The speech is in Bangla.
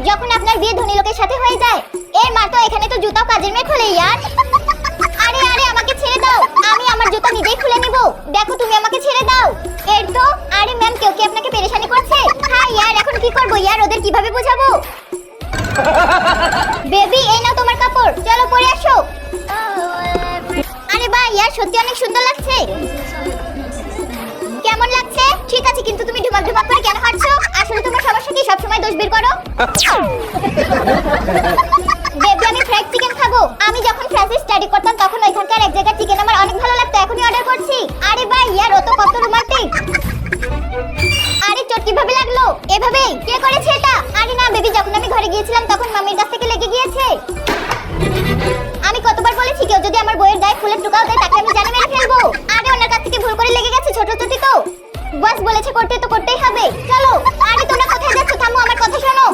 যখন আপনার বিয়ে ধনী লোকের সাথে হয়ে যায়। এর মা তো এখানে তো জুতাও কাজের মেয়ে খোলে ইয়ার। আরে আরে আমাকে ছেড়ে দাও, আমি আমার জুতা নিজেই খুলে নিব। দেখো তুমি আমাকে ছেড়ে দাও। এর তো আরে ম্যাম কেউ কি আপনাকে পেরেশানি করছে? হ্যাঁ ইয়ার এখন কি করব ইয়ার, ওদের কিভাবে বোঝাবো? বেবি এই নাও তোমার কাপড়, চলো পরে আসো। আরে বাহ ইয়ার সত্যি অনেক সুন্দর লাগছে। কেমন লাগছে? ঠিক আছে, কিন্তু তুমি ঢুমাক ঢুমাক করে কেন হাঁটছো? আসলে তোমার সমস্যা কি, সব সময় দোষ বের করো? বেবি আমি ফ্রাইড চিকেন খাবো। আমি যখন ফ্রান্সে স্টাডি করতাম তখন ওইখানকার এক জায়গার চিকেন আমার অনেক ভালো লাগতো, এখনই অর্ডার করছি। আরে ভাই ইয়ার ও তো কত রোমান্টিক। আরে চোট কিভাবে লাগলো? এভাবে কে করেছে এটা? আরে না বেবি, যখন আমি ঘরে গিয়েছিলাম তখন মাম্মির কাছ থেকে লেগে গিয়েছে। আমি কতবার বলেছি কেউ যদি আমার বইয়ের গায়ে ফুলের টুকাও দেয় তাকে আমি জানে মেরে ফেলবো। আরে ওনার কাছ থেকে ভুল করে লেগে গেছে, ছোট চটি তো। বস বলেছে করতে তো করতেই হবে, চলো। আরে তোমরা কোথায় যাচ্ছ? থামো, আমার কথা শোনো।